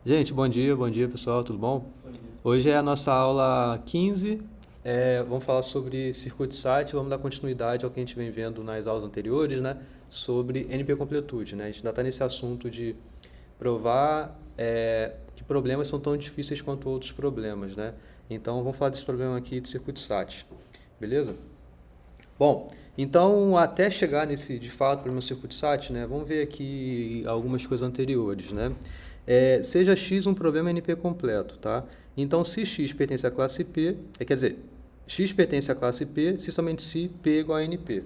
Gente, bom dia pessoal, tudo bom? Bom dia. Hoje é a nossa aula 15, vamos falar sobre circuito SAT, vamos dar continuidade ao que a gente vem vendo nas aulas anteriores, né? Sobre NP completude, né? A gente ainda está nesse assunto de provar que problemas são tão difíceis quanto outros problemas, né? Então vamos falar desse problema aqui de circuito SAT, beleza? Bom, então até chegar nesse, de fato, problema do circuito SAT, né, vamos ver aqui algumas coisas anteriores, né? Seja X um problema NP completo, tá? Então, se X pertence à classe P, quer dizer, X pertence à classe P, se somente se P é igual a NP.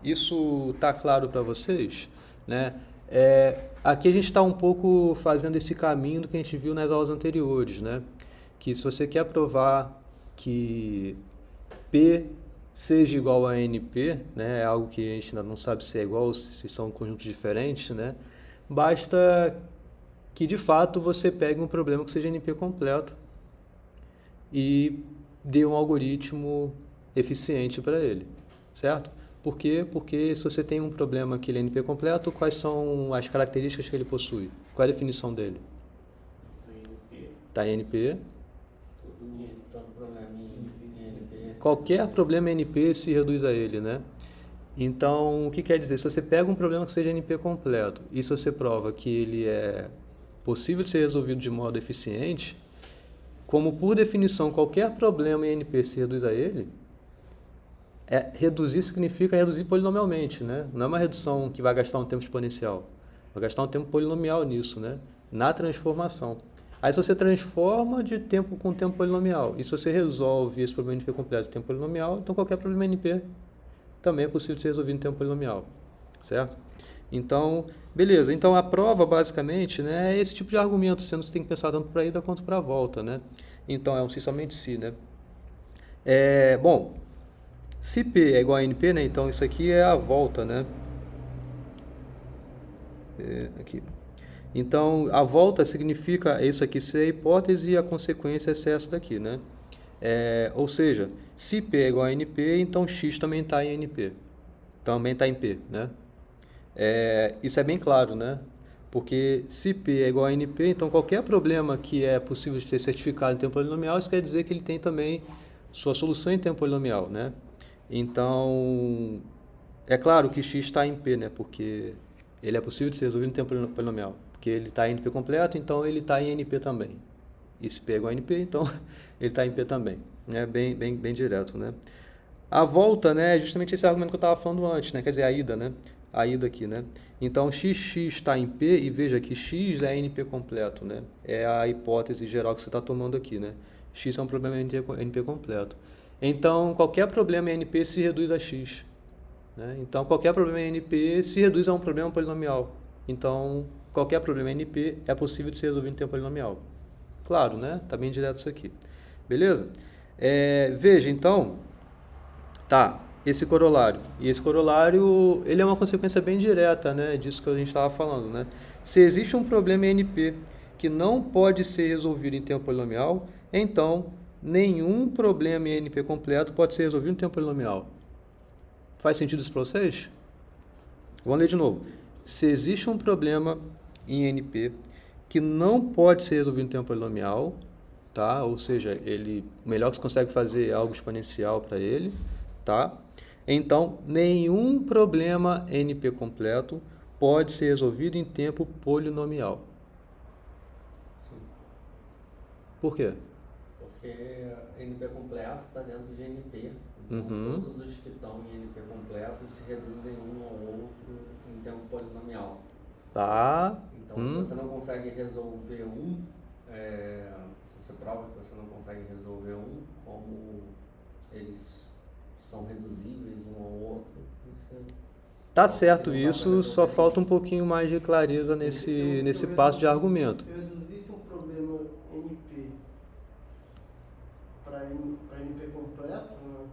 Isso tá claro para vocês, né? Aqui a gente está um pouco fazendo esse caminho do que a gente viu nas aulas anteriores, né? Que se você quer provar que P seja igual a NP, né? É algo que a gente ainda não sabe se é igual ou se são conjuntos diferentes, né? Basta que de fato você pegue um problema que seja NP completo e dê um algoritmo eficiente para ele, certo? Por quê? Porque se você tem um problema que ele é NP completo, quais são as características que ele possui? Qual é a definição dele? Do INP, Está em NP. todo problema em INP. Qualquer problema NP se reduz a ele, né? Então, o que quer dizer? Se você pega um problema que seja NP completo e se você prova que ele é possível de ser resolvido de modo eficiente, como por definição qualquer problema em NP se reduz a ele, reduzir significa reduzir polinomialmente, né? Não é uma redução que vai gastar um tempo exponencial, vai gastar um tempo polinomial nisso, né? Na transformação. Aí se você transforma de tempo com tempo polinomial, e se você resolve esse problema NP completo em tempo polinomial, então qualquer problema NP também é possível de ser resolvido em tempo polinomial, certo? Então, beleza. Então a prova basicamente, né, é esse tipo de argumento, sendo que você tem que pensar tanto para a ida quanto para a volta, né? Então é um se somente se, né? Bom, se P é igual a NP, né? Então isso aqui é a volta, né? Aqui. Então a volta significa isso aqui ser a hipótese e a consequência é essa daqui, né? Ou seja, se P é igual a NP, então X também está em NP. Também está em P, né? Isso é bem claro, né? Porque se P é igual a NP, então qualquer problema que é possível de ter certificado em tempo polinomial, isso quer dizer que ele tem também sua solução em tempo polinomial, né? Então, é claro que X está em P, né? Porque ele é possível de ser resolvido em tempo polinomial. Porque ele está em NP completo, então ele está em NP também. E se P é igual a NP, então ele está em P também. É bem direto, né? A volta, né, é justamente esse argumento que eu estava falando antes, né? Quer dizer, a ida, né? A ida aqui, né? Então, x está em P e veja que x é NP completo, né? É a hipótese geral que você está tomando aqui, né? X é um problema NP completo. Então, qualquer problema em NP se reduz a x, né? Então, qualquer problema em NP se reduz a um problema polinomial. Então, qualquer problema em NP é possível de ser resolvido em tempo polinomial. Claro, né? Tá bem direto isso aqui. Beleza? Veja, então, tá, esse corolário. E esse corolário, ele é uma consequência bem direta, né, disso que a gente estava falando, né? Se existe um problema em NP que não pode ser resolvido em tempo polinomial, então nenhum problema em NP completo pode ser resolvido em tempo polinomial. Faz sentido isso para vocês? Vamos ler de novo. Se existe um problema em NP que não pode ser resolvido em tempo polinomial, tá? Ou seja, ele, o melhor que você consegue fazer é algo exponencial para ele, tá? Então, nenhum problema NP completo pode ser resolvido em tempo polinomial. Sim, Por quê? porque NP completo está dentro de NP. Então Uhum. todos os que estão em NP completo se reduzem um ao outro em tempo polinomial. Tá. Então se você não consegue resolver se você prova que você não consegue resolver como eles são reduzíveis um ao outro, você Tá prova que certo não dá para isso, só resolver falta um nenhum. pouquinho mais de clareza nesse passo de argumento. Se eu reduzisse um problema NP para NP completo, né?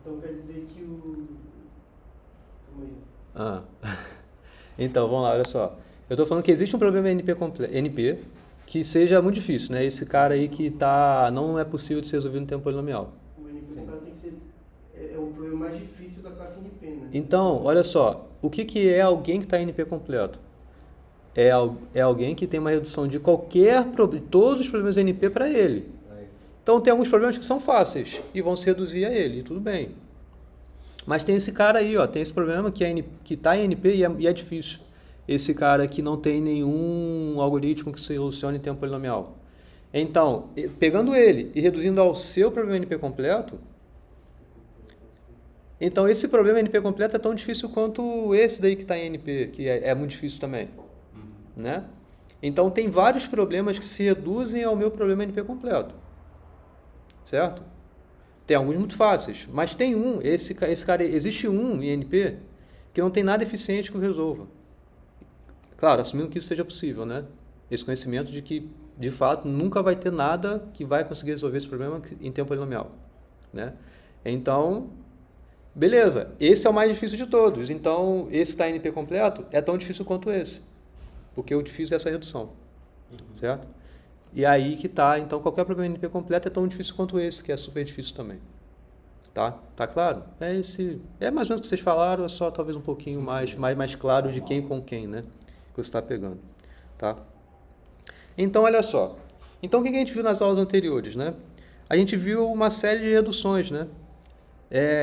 Então quer dizer que o. Calma aí. Ah. Então, vamos lá, olha só. Eu estou falando que existe um problema NP que seja muito difícil, né? Esse cara aí que não é possível de ser resolvido no tempo polinomial. O NP Sim. completo tem que ser. É o problema mais difícil da classe NP, né? Então, olha só, o que é alguém que está em NP completo? é alguém que tem uma redução de todos os problemas NP para ele. Então tem alguns problemas que são fáceis e vão se reduzir a ele, e tudo bem. Mas tem esse cara aí, ó, tem esse problema que está em NP e é difícil. Esse cara que não tem nenhum algoritmo que solucione em tempo polinomial. Então, pegando ele e reduzindo ao seu problema NP completo, então esse problema NP completo é tão difícil quanto esse daí que está em NP, que é muito difícil também. Né? Então tem vários problemas que se reduzem ao meu problema NP completo. Certo? Tem alguns muito fáceis, mas tem esse cara, existe um em NP que não tem nada eficiente que eu resolva. Claro, assumindo que isso seja possível, né? Esse conhecimento de que, de fato, nunca vai ter nada que vai conseguir resolver esse problema em tempo polinomial, né? Então, beleza, esse é o mais difícil de todos. Então, esse está em NP completo é tão difícil quanto esse, porque o difícil é essa redução, certo? E aí que tá, então qualquer problema NP completo é tão difícil quanto esse, que é super difícil também. Tá claro? É mais ou menos o que vocês falaram, é só talvez um pouquinho mais claro de quem com quem, né? Que você está pegando, tá? Então, olha só. Então, o que a gente viu nas aulas anteriores, né? A gente viu uma série de reduções, né?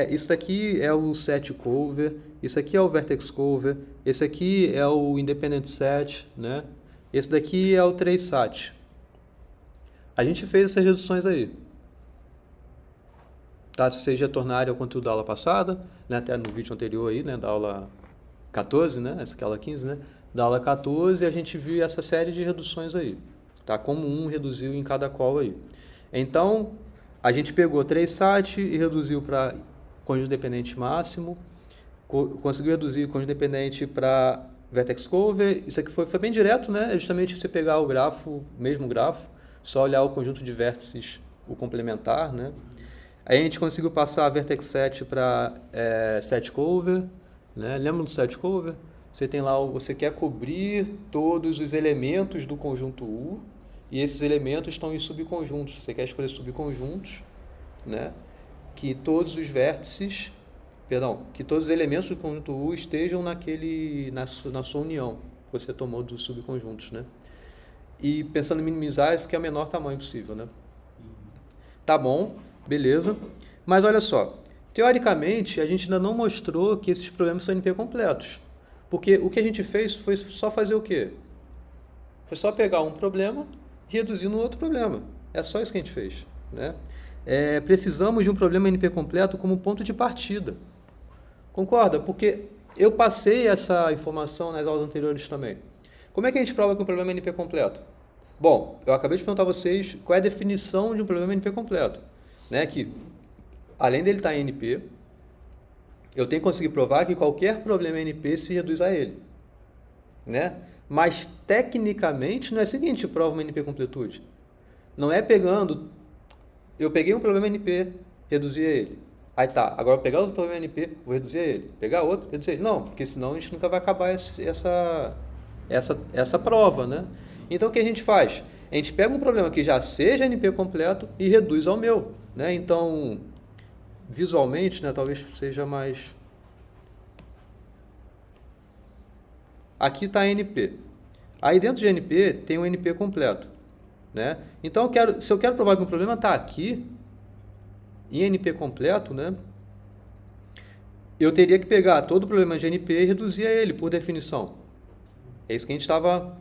Isso daqui é o set cover, isso aqui é o vertex cover, esse aqui é o independent set, né? Esse daqui é o trace sat. A gente fez essas reduções aí. Tá? Se vocês retornarem ao conteúdo da aula passada, né? Até no vídeo anterior aí, né? Da aula 14, né? Essa aqui é a aula 15, né? Da aula 14, a gente viu essa série de reduções aí. Tá? Como reduziu em cada qual aí. Então, a gente pegou trace sat e reduziu para conjunto dependente máximo, conseguiu reduzir o conjunto dependente para vertex cover. Isso aqui foi bem direto, né? É justamente você pegar o grafo, mesmo grafo, só olhar o conjunto de vértices, o complementar, né? Aí a gente conseguiu passar a vertex set para set cover, né? Lembra do set cover? Você tem lá, você quer cobrir todos os elementos do conjunto U, e esses elementos estão em subconjuntos. Você quer escolher subconjuntos, né? Que todos os vértices, que todos os elementos do conjunto U estejam na sua união que você tomou dos subconjuntos, né? E pensando em minimizar, esse que é o menor tamanho possível, né? Tá bom, beleza. Mas olha só, teoricamente, a gente ainda não mostrou que esses problemas são NP completos. Porque o que a gente fez foi só fazer o quê? Foi só pegar um problema e reduzir no outro problema. É só isso que a gente fez, né? Precisamos de um problema NP completo como ponto de partida. Concorda? Porque eu passei essa informação nas aulas anteriores também. Como é que a gente prova que um problema é NP completo? Bom, eu acabei de perguntar a vocês qual é a definição de um problema NP completo. Né? Que, além dele estar em NP, eu tenho que conseguir provar que qualquer problema NP se reduz a ele. Né? Mas, tecnicamente, não é assim que a gente prova uma NP completude. Não é pegando... Eu peguei um problema NP, reduzi a ele. Aí tá, agora eu vou pegar outro problema NP, vou reduzir a ele. Pegar outro, reduzir a ele. Não, porque senão a gente nunca vai acabar essa prova, né? Então, o que a gente faz? A gente pega um problema que já seja NP completo e reduz ao meu, né? Então, visualmente, né, talvez seja mais... Aqui está NP. Aí dentro de NP tem um NP completo, né? Então, se eu quero provar que um problema está aqui, em NP completo, né? Eu teria que pegar todo o problema de NP e reduzir a ele, por definição. É isso que eu estava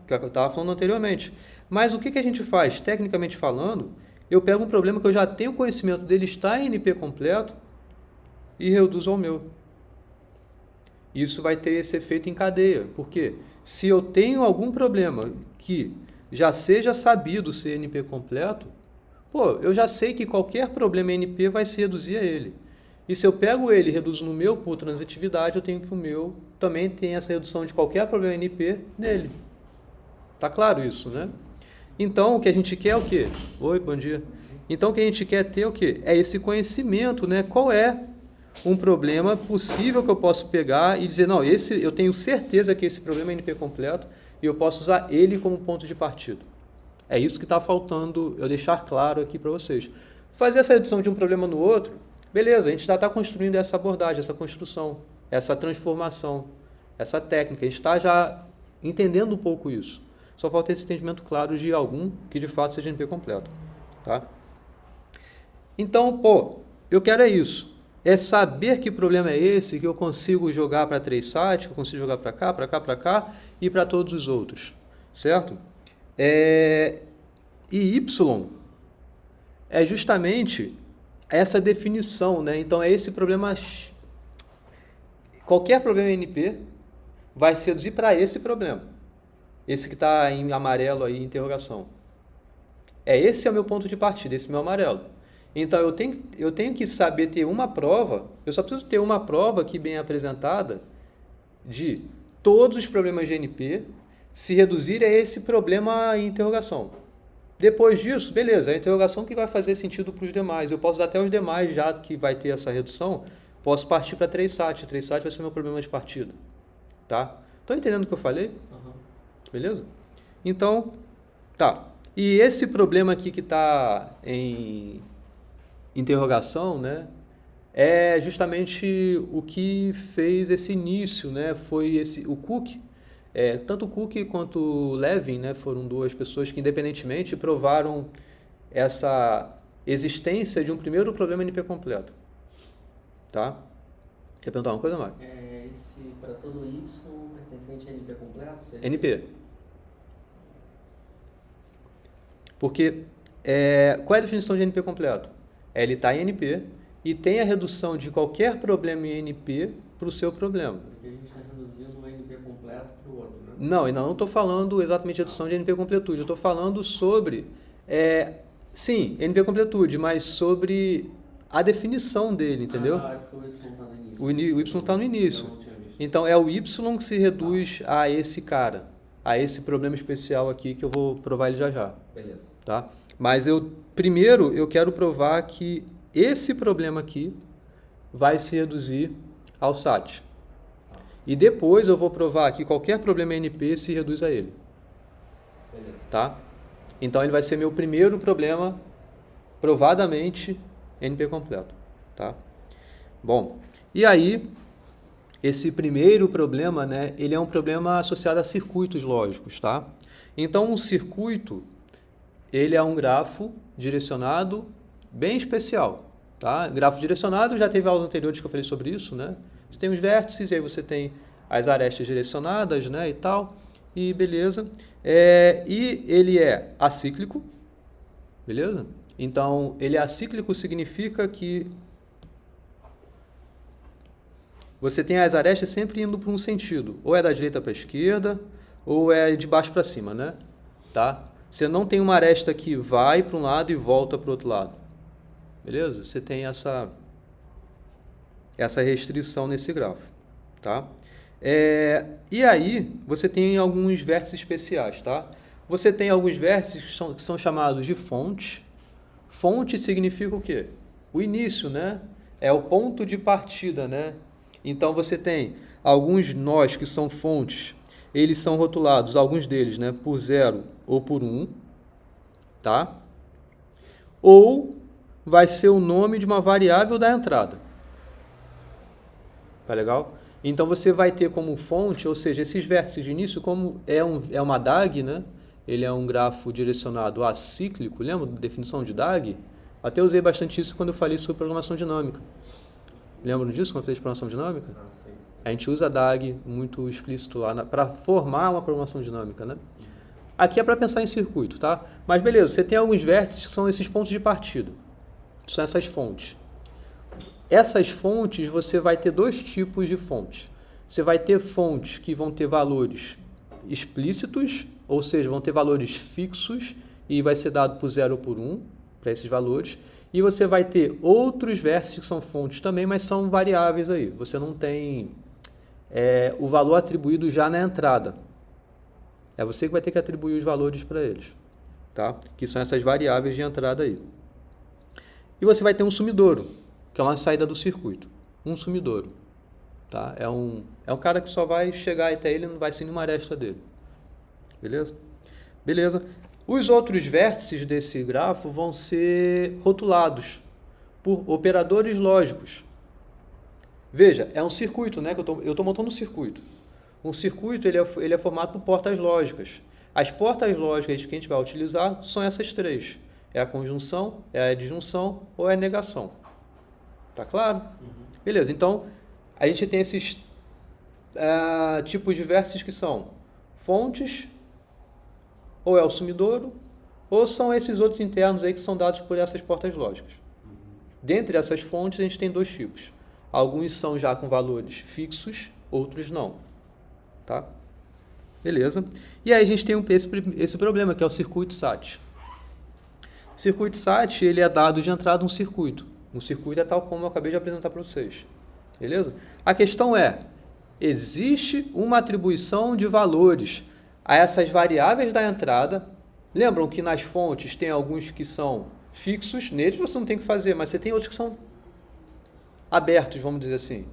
falando anteriormente. Mas o que a gente faz? Tecnicamente falando, eu pego um problema que eu já tenho conhecimento dele, está em NP completo, e reduzo ao meu. Isso vai ter esse efeito em cadeia. Por quê? Se eu tenho algum problema que já seja sabido ser NP completo, eu já sei que qualquer problema NP vai se reduzir a ele. E se eu pego ele e reduzo no meu por transitividade, eu tenho que o meu também tenha essa redução de qualquer problema NP nele. Tá claro isso, né? Então, o que a gente quer é o quê? Oi, bom dia. Então, o que a gente quer ter é o quê? É esse conhecimento, né? Qual é um problema possível que eu posso pegar e dizer, não, eu tenho certeza que esse problema é NP completo e eu posso usar ele como ponto de partida. É isso que está faltando eu deixar claro aqui para vocês. Fazer essa redução de um problema no outro, beleza, a gente já está construindo essa abordagem, essa construção, essa transformação, essa técnica. A gente está já entendendo um pouco isso. Só falta esse entendimento claro de algum que de fato seja NP completo. Tá? Então, eu quero é isso. É saber que problema é esse, que eu consigo jogar para 3 sites, que eu consigo jogar para cá, para cá, para cá e para todos os outros. Certo? E Y é justamente essa definição, né? Então, é esse problema. Qualquer problema NP vai se reduzir para esse problema. Esse que está em amarelo aí, interrogação. Esse é o meu ponto de partida, esse meu amarelo. Então, eu tenho que saber ter uma prova, eu só preciso ter uma prova aqui bem apresentada de todos os problemas de NP se reduzir a esse problema em interrogação. Depois disso, beleza, é a interrogação que vai fazer sentido para os demais. Eu posso dar até os demais, já que vai ter essa redução, posso partir para 3 sites. 3 sites vai ser o meu problema de partida. Tá? Estão entendendo o que eu falei? Uhum. Beleza? Então, tá. E esse problema aqui que está em interrogação, né, é justamente o que fez esse início, né, foi o Cook. Tanto o Cook quanto o Levin, né, foram 2 pessoas que independentemente provaram essa existência de um primeiro problema NP completo. Tá? Quer perguntar uma coisa, Mário? Esse para todo Y pertencente a NP completo? Seria? NP. Porque qual é a definição de NP completo? Ele está em NP e tem a redução de qualquer problema em NP para o seu problema. Porque a gente está reduzindo um NP completo para o outro, né? Não estou falando exatamente de redução de NP completude. Eu estou falando sobre, sim, NP completude, mas sobre a definição dele, entendeu? É porque o Y está no início. O Y está no início. Eu não tinha visto. Então, é o Y que se reduz a esse cara, a esse problema especial aqui que eu vou provar ele já já. Beleza. Tá? Mas primeiro eu quero provar que esse problema aqui vai se reduzir ao SAT. E depois eu vou provar que qualquer problema NP se reduz a ele. Beleza. Tá? Então ele vai ser meu primeiro problema, provadamente NP completo. Tá? Bom, e aí esse primeiro problema, né, ele é um problema associado a circuitos lógicos. Tá? Então um circuito ele é um grafo direcionado bem especial. Tá? Grafo direcionado, já teve aulas anteriores que eu falei sobre isso. Né? Você tem os vértices, aí você tem as arestas direcionadas, né, e tal, e beleza. E ele é acíclico, beleza? Então, ele é acíclico significa que você tem as arestas sempre indo para um sentido, ou é da direita para a esquerda, ou é de baixo para cima, né? Tá? Você não tem uma aresta que vai para um lado e volta para o outro lado. Beleza? Você tem essa restrição nesse grafo. Tá? E aí, você tem alguns vértices especiais. Tá? Você tem alguns vértices que são chamados de fontes. Fonte significa o quê? O início, né? É o ponto de partida, né? Então, você tem alguns nós que são fontes. Eles são rotulados, alguns deles, né, por 0 ou por 1, tá? Ou vai ser o nome de uma variável da entrada. Tá legal? Então você vai ter como fonte, ou seja, esses vértices de início, como é uma DAG, né? Ele é um grafo direcionado acíclico, lembra da definição de DAG? Até usei bastante isso quando eu falei sobre programação dinâmica. Lembram disso quando eu falei de programação dinâmica? Sim. A gente usa DAG muito explícito lá para formar uma programação dinâmica, né? Aqui é para pensar em circuito, tá? Mas beleza, você tem alguns vértices que são esses pontos de partida. São essas fontes. Essas fontes, você vai ter 2 tipos de fontes. Você vai ter fontes que vão ter valores explícitos, ou seja, vão ter valores fixos e vai ser dado por 0 ou por 1 para esses valores. E você vai ter outros vértices que são fontes também, mas são variáveis aí. Você não tem o valor atribuído já na entrada. É você que vai ter que atribuir os valores para eles. Tá? Que são essas variáveis de entrada aí. E você vai ter um sumidouro, que é uma saída do circuito. Um sumidouro. Tá? É um cara que só vai chegar até ele e não vai ser nenhuma aresta dele. Beleza? Beleza. Os outros vértices desse grafo vão ser rotulados por operadores lógicos. Veja, é um circuito, né? Que eu estou montando um circuito. Um circuito ele é formado por portas lógicas. As portas lógicas que a gente vai utilizar são essas três. É a conjunção, é a disjunção ou é a negação. Tá claro? Beleza, então a gente tem esses tipos diversos que são fontes, ou é o sumidouro, ou são esses outros internos aí que são dados por essas portas lógicas. Dentre essas fontes a gente tem dois tipos. Alguns são já com valores fixos, outros não. Tá? Beleza? E aí a gente tem esse problema, que é o circuito SAT. O circuito SAT ele é dado de entrada um circuito. Um circuito é tal como eu acabei de apresentar para vocês. Beleza? A questão é, existe uma atribuição de valores a essas variáveis da entrada. Lembram que nas fontes tem alguns que são fixos, neles você não tem que fazer, mas você tem outros que são abertos, vamos dizer assim.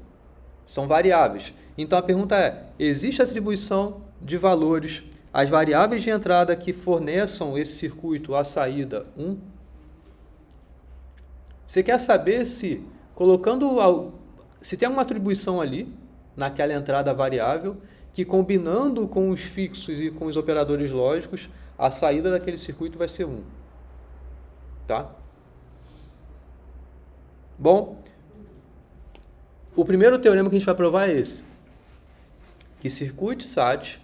São variáveis. Então a pergunta é, existe atribuição de valores às variáveis de entrada que forneçam esse circuito à saída 1? Você quer saber se, se tem uma atribuição ali, naquela entrada variável, que combinando com os fixos e com os operadores lógicos, a saída daquele circuito vai ser 1. Tá? Bom, o primeiro teorema que a gente vai provar é esse. Que circuito SAT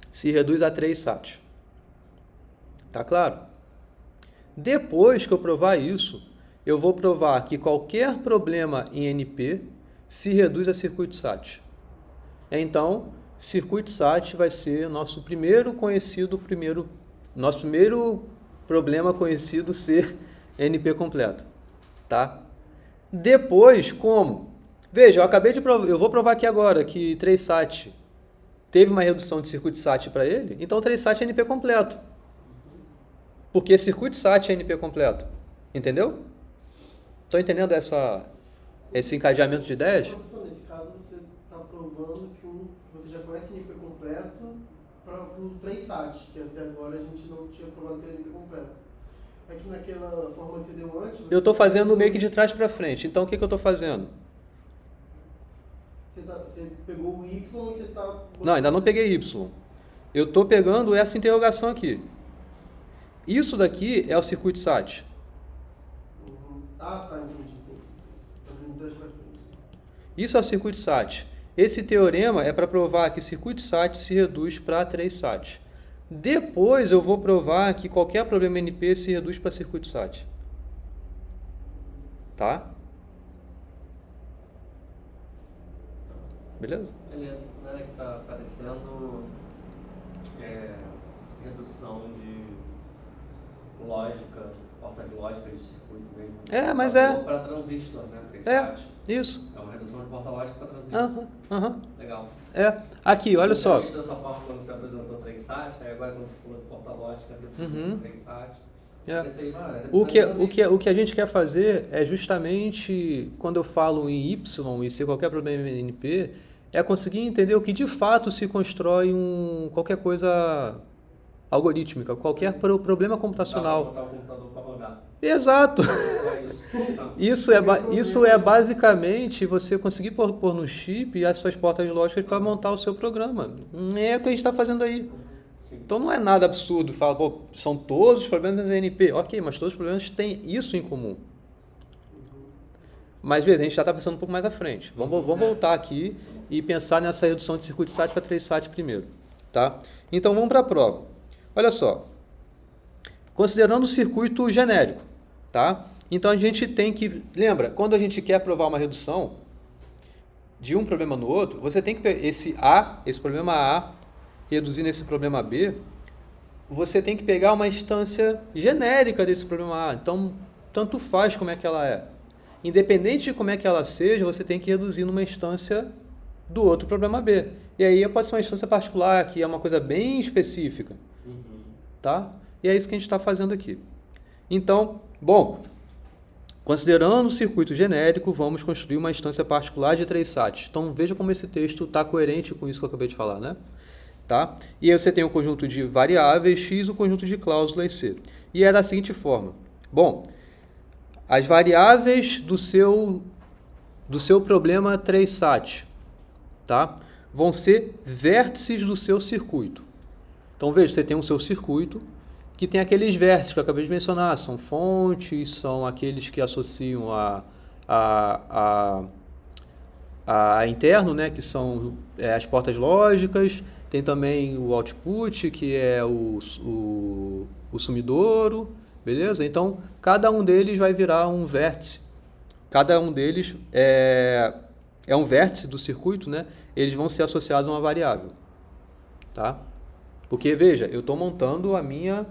se reduz a 3 SAT. Tá claro? Depois que eu provar isso, eu vou provar que qualquer problema em NP se reduz a circuito SAT. Então, circuito SAT vai ser nosso primeiro problema conhecido ser NP completo. Tá? Depois, como? Veja, eu vou provar aqui agora que 3 SAT teve uma redução de circuito SAT para ele, então 3 SAT é NP completo. Porque circuito SAT é NP completo. Entendeu? Estão entendendo esse encadeamento de ideias? Professor, nesse caso você está provando que você já conhece NP completo para o 3 SAT, que até agora a gente não tinha provado que era NP completo. Aqui naquela forma que você deu antes... Eu estou fazendo meio que de trás para frente. Então o que eu estou fazendo? Você pegou o Y e você está... Não, ainda não peguei Y. Eu estou pegando essa interrogação aqui. Isso daqui é o circuito SAT. Ah, tá, entendi. Isso é o circuito SAT. Esse teorema é para provar que circuito SAT se reduz para 3 SAT. Depois eu vou provar que qualquer problema NP se reduz para circuito SAT. Tá? Beleza? Beleza, né? Que está aparecendo redução de lógica, porta de lógica de circuito mesmo. Mas é. Para transistor, né? 3 É, SAT. isso. É uma redução de porta lógica para transistor. Legal. Aqui, olha só. Eu dessa forma quando você apresentou 3 SAT, aí agora quando você falou de porta lógica, redução de 3 SAT. O que a gente quer fazer é justamente, quando eu falo em Y e se qualquer problema em NP, é conseguir entender o que de fato se constrói qualquer coisa algorítmica, qualquer problema computacional. Botar o computador para rodar. Exato. Isso é basicamente você conseguir pôr no chip as suas portas lógicas para montar o seu programa. É o que a gente está fazendo aí. Então não é nada absurdo falar, são todos os problemas NP. Ok, mas todos os problemas têm isso em comum. Mas, veja, a gente já está pensando um pouco mais à frente. Vamos voltar aqui e pensar nessa redução de circuito SAT para 3 SAT primeiro. Tá? Então, vamos para a prova. Olha só. Considerando o circuito genérico. Tá? Então, a gente tem que... Lembra, quando a gente quer provar uma redução de um problema no outro, você tem que... Esse problema A, reduzir nesse problema B, você tem que pegar uma instância genérica desse problema A. Então, tanto faz como é que ela é. Independente de como é que ela seja, você tem que reduzir numa instância do outro problema B. E aí pode ser uma instância particular, que é uma coisa bem específica. Tá? E é isso que a gente está fazendo aqui. Então, bom, considerando o circuito genérico, vamos construir uma instância particular de 3 SAT. Então, veja como esse texto está coerente com isso que eu acabei de falar, né? Tá? E aí você tem o conjunto de variáveis x, o conjunto de cláusulas c. E é da seguinte forma. Bom, as variáveis do seu problema 3 SAT, tá? vão ser vértices do seu circuito. Então veja, você tem o seu circuito que tem aqueles vértices que eu acabei de mencionar, são fontes, são aqueles que associam a interno, né, que são as portas lógicas, tem também o output, que é o sumidouro, beleza? Então, cada um deles vai virar um vértice. Cada um deles é um vértice do circuito, né? Eles vão ser associados a uma variável, tá? Porque, veja, eu estou montando a minha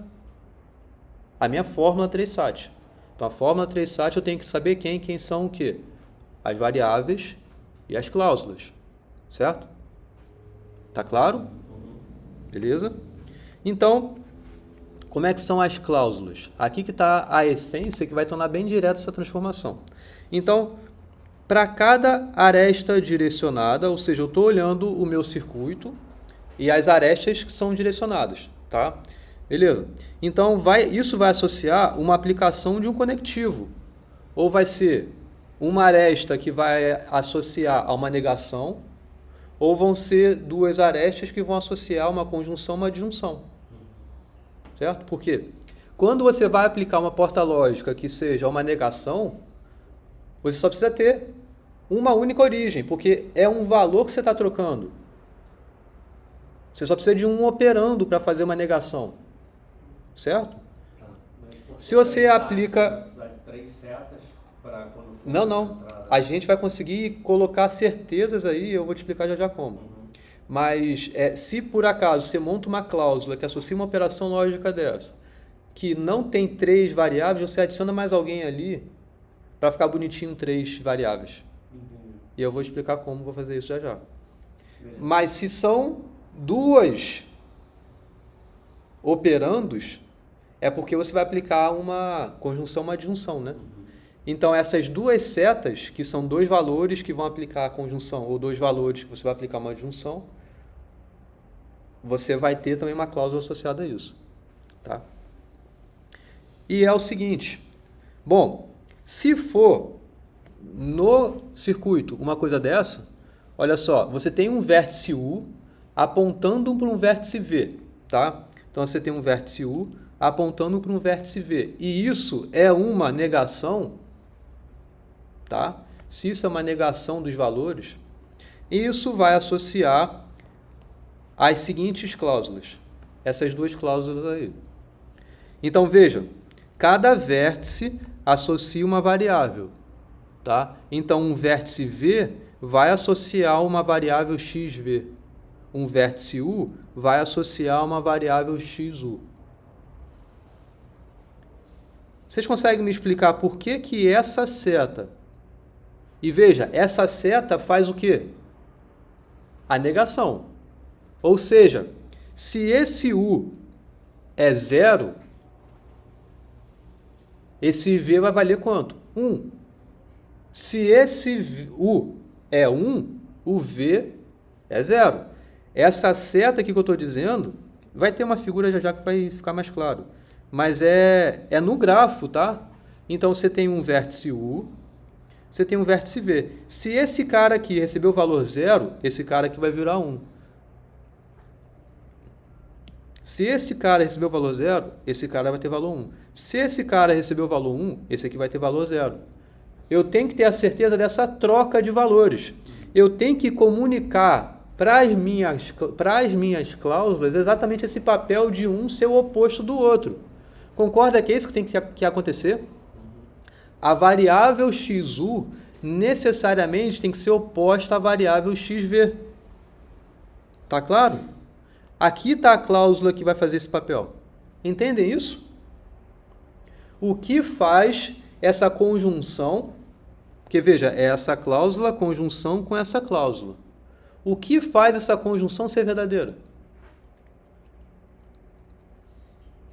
fórmula 3-SAT. Então, a fórmula 3-SAT eu tenho que saber quem são o quê? As variáveis e as cláusulas, certo? Tá claro? Beleza? Então, como é que são as cláusulas? Aqui que está a essência que vai tornar bem direta essa transformação. Então, para cada aresta direcionada, ou seja, eu estou olhando o meu circuito e as arestas que são direcionadas, tá? Beleza? Então, isso vai associar uma aplicação de um conectivo. Ou vai ser uma aresta que vai associar a uma negação, ou vão ser duas arestas que vão associar uma conjunção a uma disjunção. Certo? Por quê? Quando você vai aplicar uma porta lógica que seja uma negação, você só precisa ter uma única origem, porque é um valor que você está trocando. Você só precisa de um operando para fazer uma negação. Certo? Tá. Se você aplica... Você vai precisar de 3 setas para quando for Não. A gente vai conseguir colocar certezas aí, eu vou te explicar já como. Mas se por acaso você monta uma cláusula que associa uma operação lógica dessa, que não tem 3 variáveis, você adiciona mais alguém ali para ficar bonitinho 3 variáveis. E eu vou explicar como vou fazer isso já. Beleza. Mas se são 2 operandos, é porque você vai aplicar uma conjunção, uma disjunção, né? Então, essas 2 setas, que são 2 valores que vão aplicar a conjunção, ou 2 valores que você vai aplicar uma disjunção, você vai ter também uma cláusula associada a isso. Tá? E é o seguinte, bom, se for no circuito uma coisa dessa, olha só, você tem um vértice U apontando para um vértice V, tá? Então, você tem um vértice U apontando para um vértice V. E isso é uma negação, tá? Se isso é uma negação dos valores, isso vai associar as seguintes cláusulas. Essas 2 cláusulas aí. Então, veja, cada vértice associa uma variável, tá? Então, um vértice V vai associar uma variável XV. Um vértice U vai associar uma variável XU. Vocês conseguem me explicar por que essa seta... E veja, essa seta faz o quê? A negação. Ou seja, se esse U é 0, esse V vai valer quanto? 1. Se esse U é 1, o V é 0. Essa seta aqui que eu estou dizendo, vai ter uma figura já que vai ficar mais claro. Mas é no grafo, tá? Então, você tem um vértice U, você tem um vértice V. Se esse cara aqui recebeu o valor 0, esse cara aqui vai virar 1. Se esse cara recebeu o valor 0, esse cara vai ter valor 1. Se esse cara recebeu o valor 1, esse aqui vai ter valor 0. Eu tenho que ter a certeza dessa troca de valores. Eu tenho que comunicar para as minhas cláusulas exatamente esse papel de um ser o oposto do outro. Concorda que é isso que tem que acontecer? A variável XU necessariamente tem que ser oposta à variável XV. Tá claro? Aqui está a cláusula que vai fazer esse papel. Entendem isso? O que faz essa conjunção? Porque veja, é essa cláusula, conjunção com essa cláusula. O que faz essa conjunção ser verdadeira?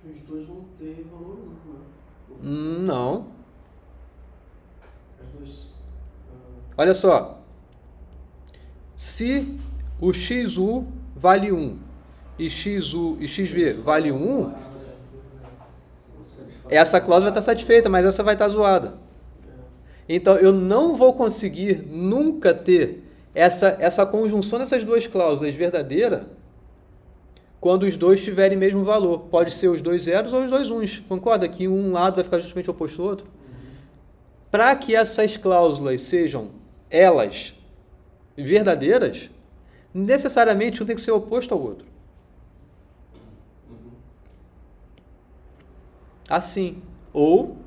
Que os dois vão ter valor único, né? Não. As duas... Olha só. Se o XU vale 1 e XU e XV vale 1, essa cláusula vai estar satisfeita, mas essa vai estar zoada. Então, eu não vou conseguir nunca ter essa conjunção dessas duas cláusulas verdadeira quando os dois tiverem mesmo valor. Pode ser os dois zeros ou os dois uns. Concorda que um lado vai ficar justamente oposto ao outro? Para que essas cláusulas sejam, elas, verdadeiras, necessariamente um tem que ser oposto ao outro. Assim. Ou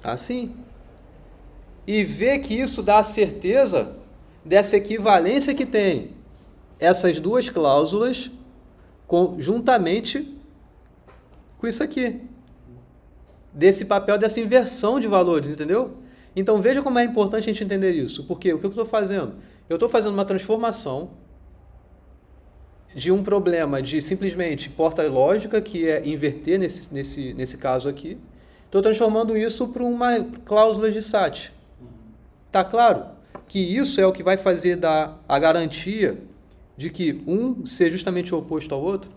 assim. E ver que isso dá a certeza dessa equivalência que tem essas duas cláusulas juntamente com isso aqui. Desse papel, dessa inversão de valores, entendeu? Então veja como é importante a gente entender isso. Porque o que eu estou fazendo? Eu estou fazendo uma transformação de um problema de simplesmente porta lógica, que é inverter nesse caso aqui. Estou transformando isso para uma cláusula de SAT. Tá claro? Que isso é o que vai fazer dar a garantia de que um ser justamente o oposto ao outro.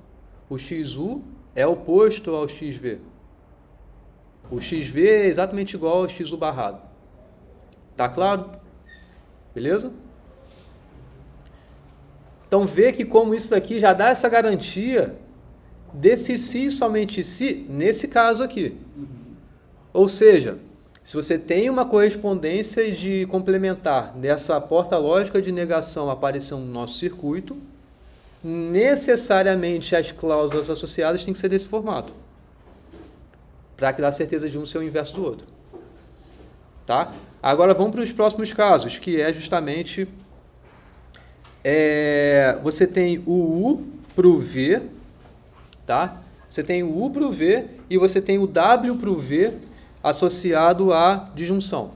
O XU é oposto ao XV. O XV é exatamente igual ao XU barrado. Tá claro? Beleza? Então vê que como isso aqui já dá essa garantia desse se somente se nesse caso aqui. Ou seja, se você tem uma correspondência de complementar dessa porta lógica de negação aparecendo no nosso circuito, necessariamente as cláusulas associadas têm que ser desse formato, para que dá certeza de um ser o inverso do outro. Tá? Agora vamos para os próximos casos, que é justamente você tem o U para o V, tá? Você tem o U para o V e você tem o W para o V associado à disjunção.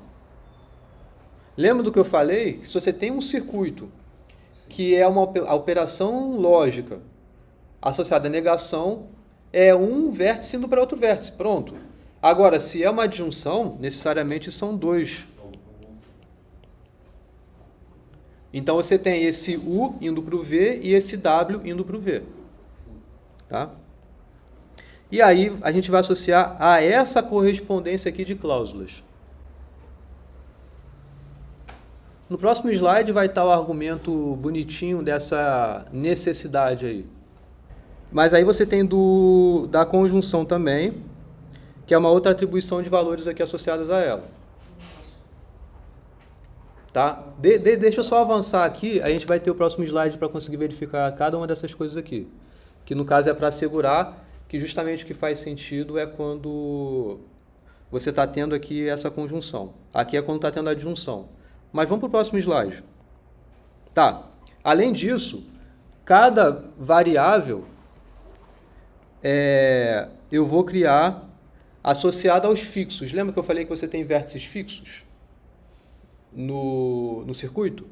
Lembra do que eu falei? Que se você tem um circuito que é uma operação lógica associada à negação, é um vértice indo para outro vértice. Pronto. Agora, se é uma disjunção, necessariamente são dois. Então você tem esse U indo para o V e esse W indo para o V. Tá? E aí a gente vai associar a essa correspondência aqui de cláusulas. No próximo slide vai estar o argumento bonitinho dessa necessidade aí. Mas aí você tem da conjunção também, que é uma outra atribuição de valores aqui associadas a ela. Tá? Deixa eu só avançar aqui, a gente vai ter o próximo slide para conseguir verificar cada uma dessas coisas aqui. Que no caso é para assegurar que justamente o que faz sentido é quando você está tendo aqui essa conjunção. Aqui é quando está tendo a adjunção. Mas vamos para o próximo slide. Tá. Além disso, cada variável eu vou criar associada aos fixos. Lembra que eu falei que você tem vértices fixos no circuito?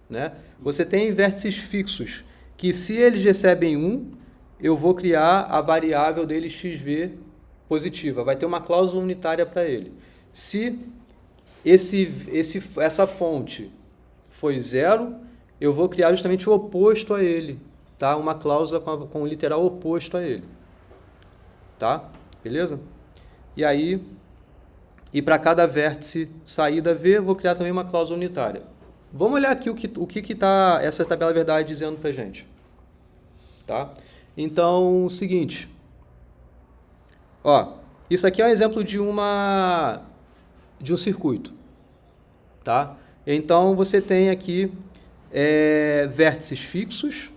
Né? Você tem vértices fixos que, se eles recebem 1, eu vou criar a variável dele xv positiva. Vai ter uma cláusula unitária para ele. Se essa fonte foi 0, eu vou criar justamente o oposto a ele. Tá? Uma cláusula com o literal oposto a ele. Tá? Beleza? E aí, para cada vértice saída V, eu vou criar também uma cláusula unitária. Vamos olhar aqui o que está essa tabela verdade dizendo para a gente. Tá? Então, o seguinte. Ó, isso aqui é um exemplo de um circuito. Tá? Então, você tem aqui vértices fixos,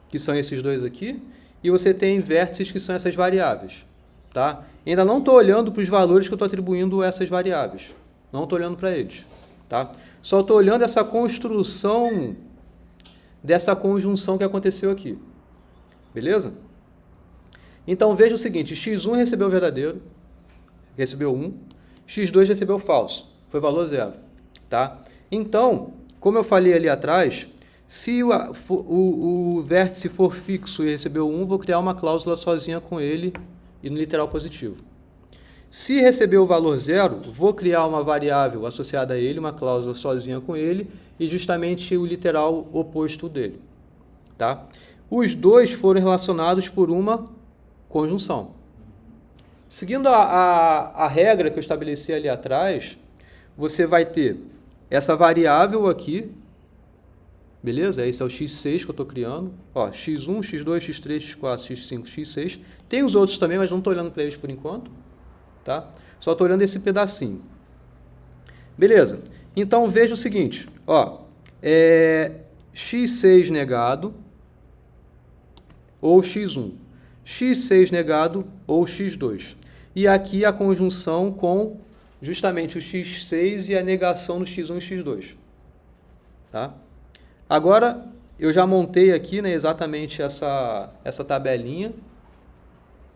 que são esses dois aqui, e você tem vértices que são essas variáveis. Tá? Ainda não estou olhando para os valores que eu estou atribuindo a essas variáveis. Não estou olhando para eles. Tá? Só estou olhando essa construção dessa conjunção que aconteceu aqui. Beleza? Então veja o seguinte, x1 recebeu verdadeiro, recebeu 1, x2 recebeu falso, foi valor 0. Tá? Então, como eu falei ali atrás, se o vértice for fixo e recebeu 1, vou criar uma cláusula sozinha com ele e no literal positivo. Se recebeu o valor 0, vou criar uma variável associada a ele, uma cláusula sozinha com ele e justamente o literal oposto dele. Tá? Os dois foram relacionados por uma conjunção. Seguindo a regra que eu estabeleci ali atrás, você vai ter essa variável aqui, beleza? Esse é o x6 que eu estou criando. Ó, x1, x2, x3, x4, x5, x6. Tem os outros também, mas não estou olhando para eles por enquanto. Tá? Só estou olhando esse pedacinho. Beleza. Então, veja o seguinte. Ó, x6 negado ou x1. x6 negado ou x2. E aqui a conjunção com justamente o x6 e a negação do x1 e x2. Tá? Agora, eu já montei aqui, né, exatamente essa tabelinha,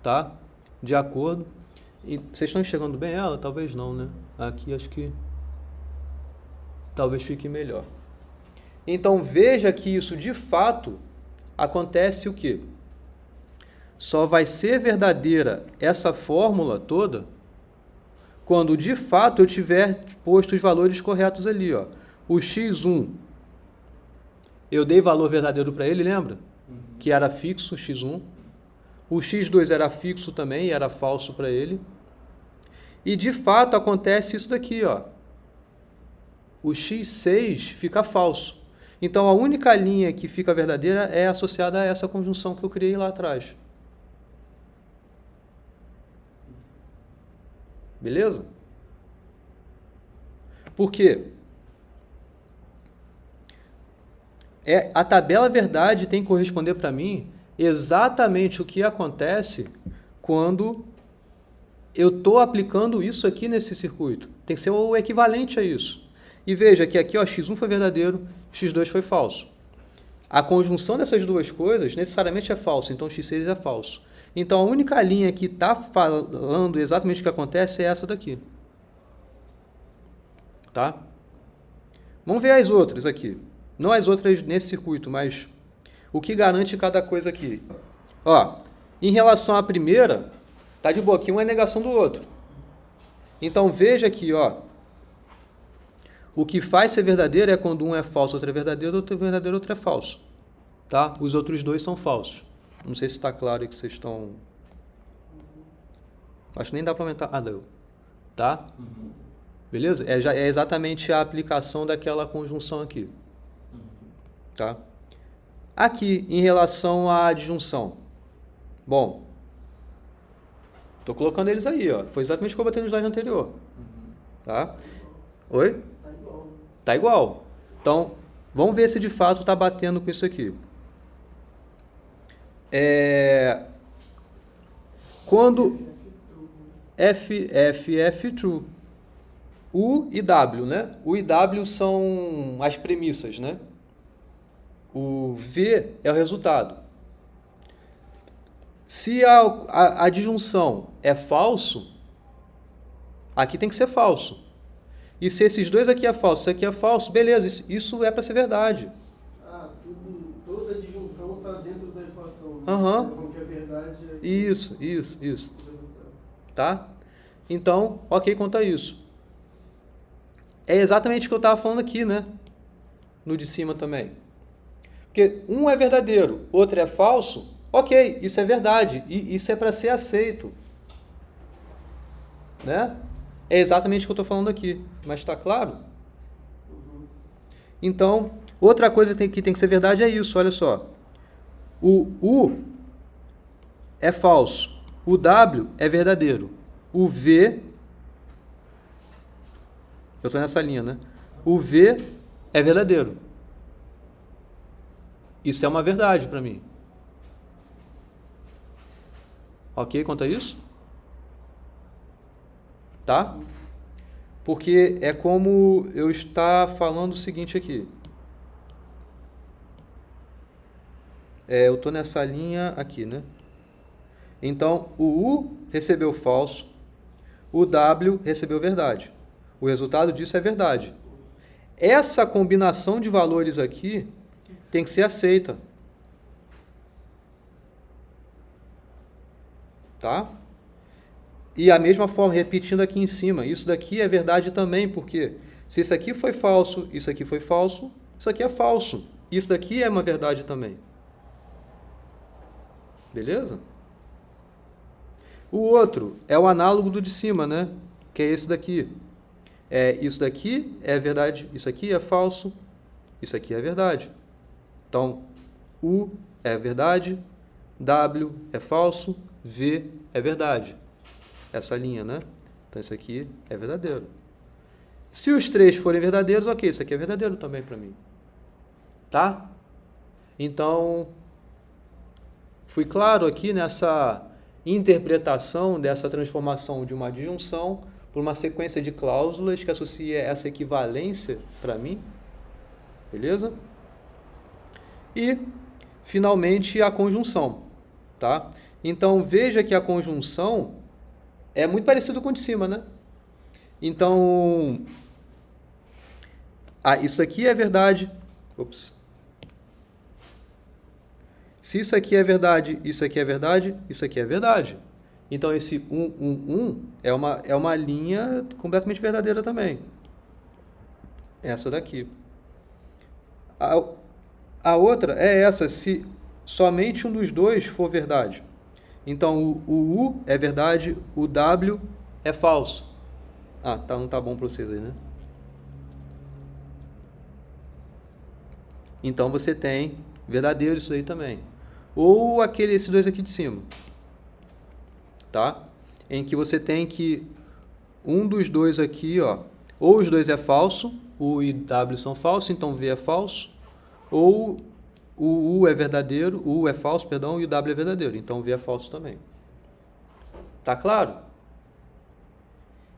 tá? De acordo. E vocês estão enxergando bem ela? Talvez não, né? Aqui acho que talvez fique melhor. Então, veja que isso, de fato, acontece o quê? Só vai ser verdadeira essa fórmula toda quando, de fato, eu tiver posto os valores corretos ali. Ó. O x1, eu dei valor verdadeiro para ele, lembra? Que era fixo, x1. O x2 era fixo também, era falso para ele. E, de fato, acontece isso daqui. Ó. O x6 fica falso. Então, a única linha que fica verdadeira é associada a essa conjunção que eu criei lá atrás. Beleza? Por quê? A tabela verdade tem que corresponder para mim exatamente o que acontece quando eu estou aplicando isso aqui nesse circuito. Tem que ser o equivalente a isso. E veja que aqui ó, x1 foi verdadeiro, x2 foi falso. A conjunção dessas duas coisas necessariamente é falso, então x6 é falso. Então, a única linha que está falando exatamente o que acontece é essa daqui. Tá? Vamos ver as outras aqui. Não as outras nesse circuito, mas o que garante cada coisa aqui. Ó, em relação à primeira, tá de boa, aqui uma é negação do outro. Então, veja aqui, ó. O que faz ser verdadeiro é quando um é falso, outro é verdadeiro, outro é falso. Tá? Os outros dois são falsos. Não sei se está claro aí que vocês estão... Acho que nem dá para aumentar. Ah, deu. Tá? Uhum. Beleza? É exatamente a aplicação daquela conjunção aqui. Tá? Aqui, em relação à adjunção. Bom, estou colocando eles aí. Ó. Foi exatamente o que eu botei no slide anterior. Tá? Oi? Tá igual. Tá igual. Então, vamos ver se de fato está batendo com isso aqui. Quando F true, U e W, né? U e W são as premissas, né? O V é o resultado. Se a adjunção é falso, aqui tem que ser falso. E se esses dois aqui é falso, isso aqui é falso, beleza, isso é para ser verdade. Toda disjunção está dentro da equação. Aham. Então, que é verdade é Isso. o resultado. Tá? Então, ok quanto a isso. É exatamente o que eu estava falando aqui, né? No de cima também. Porque um é verdadeiro, outro é falso, ok, isso é verdade. E isso é para ser aceito. Né? É exatamente o que eu estou falando aqui. Mas está claro? Então, outra coisa que tem que ser verdade é isso, olha só. O U é falso. O W é verdadeiro. O V, eu estou nessa linha, né? O V é verdadeiro. Isso é uma verdade para mim. Ok quanto a isso? Tá? Porque é como eu estar falando o seguinte aqui. Eu estou nessa linha aqui, né? Então, o U recebeu falso, o W recebeu verdade. O resultado disso é verdade. Essa combinação de valores aqui tem que ser aceita. Tá? E a mesma forma, repetindo aqui em cima, isso daqui é verdade também, porque se isso aqui foi falso, isso aqui foi falso, isso aqui é falso. Isso daqui é uma verdade também. Beleza? O outro é o análogo do de cima, né? Que é esse daqui. Isso daqui é verdade, isso aqui é falso, isso aqui é verdade. Então, U é verdade, W é falso, V é verdade. Essa linha, né? Então, isso aqui é verdadeiro. Se os três forem verdadeiros, ok, isso aqui é verdadeiro também para mim. Tá? Então, fui claro aqui nessa interpretação dessa transformação de uma disjunção por uma sequência de cláusulas que associa essa equivalência para mim. Beleza? E, finalmente, a conjunção. Tá? Então, veja que a conjunção é muito parecido com o de cima, né? Então, isso aqui é verdade. Ops. Se isso aqui é verdade, isso aqui é verdade, isso aqui é verdade. Então, esse 1 é uma linha completamente verdadeira também. Essa daqui. A outra é essa, se somente um dos dois for verdade. Então, o U é verdade, o W é falso. Não tá bom para vocês aí, né? Então, você tem verdadeiro isso aí também. Ou esses dois aqui de cima. Tá? Em que você tem que um dos dois aqui, ó, ou os dois é falso, U e W são falsos, então V é falso, ou o U é verdadeiro, o U é falso, perdão, e o W é verdadeiro, então V é falso também. Tá claro?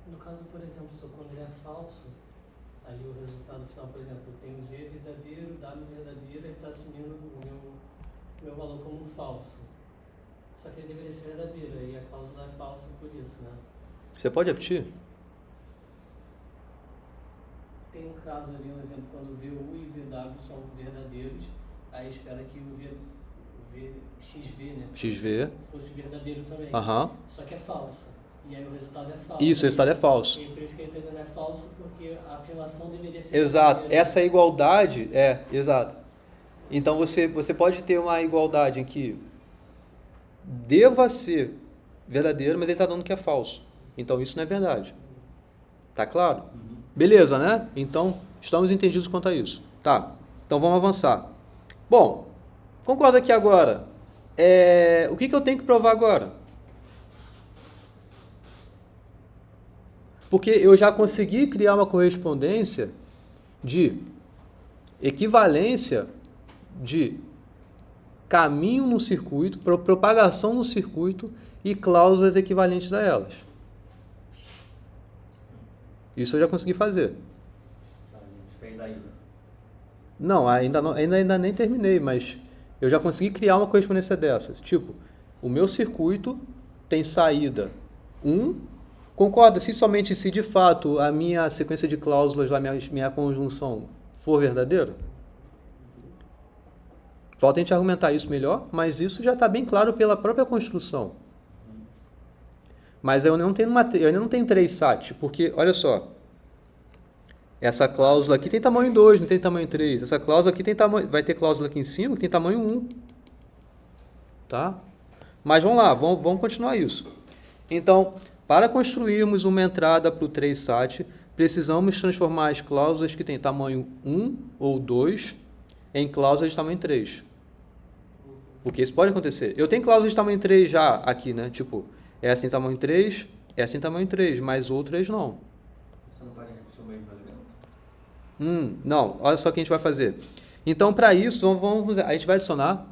No caso, por exemplo, só quando ele é falso, ali o resultado final, por exemplo, tem V verdadeiro, W verdadeiro, ele está assumindo o meu valor como falso. Só que ele deveria ser verdadeiro, e a cláusula é falsa por isso, né? Você pode repetir? Tem um caso ali, um exemplo, quando VU e VW são verdadeiros, aí espera que o XV, né? XV. Fosse verdadeiro também. Só que é falso. E aí o resultado é falso. Isso, o resultado é falso. E por isso que ele está dizendo é falso, porque a afirmação deveria ser Exato. verdadeira. Essa igualdade exato. Então você pode ter uma igualdade em que deva ser verdadeiro, mas ele está dando que é falso. Então isso não é verdade. Tá claro? Beleza, né? Então estamos entendidos quanto a isso. Tá. Então vamos avançar. Bom, concorda aqui agora. O que eu tenho que provar agora? Porque eu já consegui criar uma correspondência de equivalência de caminho no circuito, propagação no circuito e cláusulas equivalentes a elas. Isso eu já consegui fazer. A gente fez ainda. Não, ainda nem terminei, mas eu já consegui criar uma correspondência dessas. Tipo, o meu circuito tem saída 1. Concorda? Se de fato a minha sequência de cláusulas, minha conjunção for verdadeira? Falta a gente argumentar isso melhor, mas isso já está bem claro pela própria construção. Mas eu ainda não tenho 3 SAT, porque, olha só, essa cláusula aqui tem tamanho 2, não tem tamanho 3. Essa cláusula aqui vai ter cláusula aqui em cima que tem tamanho 1. Tá? Mas vamos lá, vamos continuar isso. Então, para construirmos uma entrada para o 3 SAT, precisamos transformar as cláusulas que têm tamanho 1 ou 2 em cláusulas de tamanho 3. Porque isso pode acontecer. Eu tenho cláusulas de tamanho 3 já aqui, né? Tipo, essa em tamanho 3, essa em tamanho 3, mas outras não. Você não pode repetir o mesmo elemento? Não, olha só o que a gente vai fazer. Então, para isso, a gente vai adicionar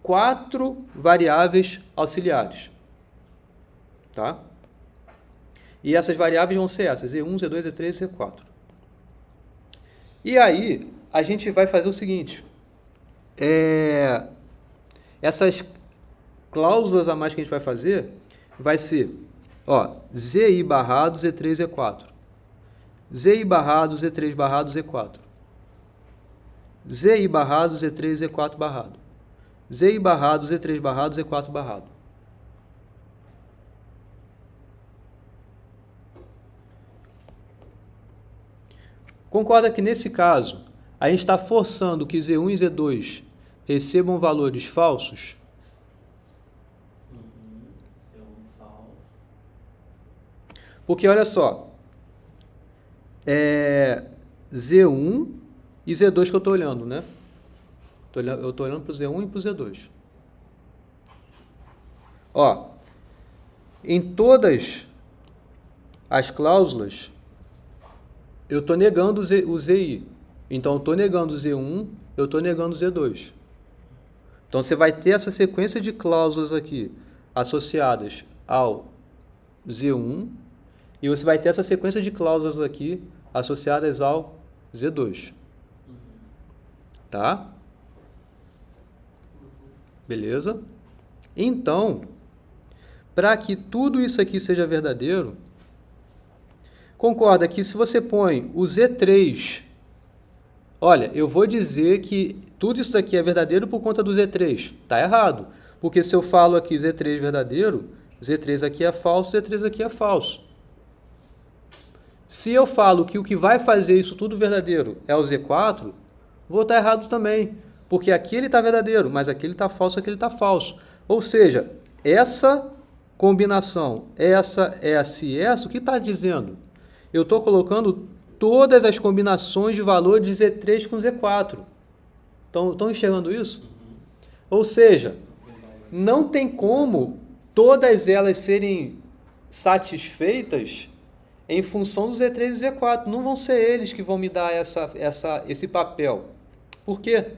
4 variáveis auxiliares. Tá? E essas variáveis vão ser essas, Z1, Z2, Z3 e Z4. E aí, a gente vai fazer o seguinte. Essas cláusulas a mais que a gente vai fazer vai ser ZI barrado, Z3, Z4. ZI barrado, Z3 barrado, Z4. ZI barrado, Z3, Z4 barrado. ZI barrado, Z3 barrado, Z4 barrado. Concorda que nesse caso, a gente está forçando que Z1 e Z2 recebam valores falsos? Porque olha só, Z1 e Z2 que eu estou olhando, né? Eu estou olhando para o Z1 e para o Z2. Ó, em todas as cláusulas, eu estou negando o ZI. Então, eu estou negando o Z1, eu estou negando o Z2. Então, você vai ter essa sequência de cláusulas aqui associadas ao Z1 e você vai ter essa sequência de cláusulas aqui associadas ao Z2. Tá? Beleza? Então, para que tudo isso aqui seja verdadeiro, concorda que se você põe o Z3, olha, eu vou dizer que tudo isso daqui é verdadeiro por conta do Z3. Está errado. Porque se eu falo aqui Z3 verdadeiro, Z3 aqui é falso, Z3 aqui é falso. Se eu falo que o que vai fazer isso tudo verdadeiro é o Z4, vou estar errado também. Porque aqui ele está verdadeiro, mas aqui ele está falso, aqui ele está falso. Ou seja, essa combinação, essa e essa, o que está dizendo? Eu estou colocando todas as combinações de valor de Z3 com Z4. Estão enxergando isso? Ou seja, não tem como todas elas serem satisfeitas em função do Z3 e Z4. Não vão ser eles que vão me dar esse papel. Por quê?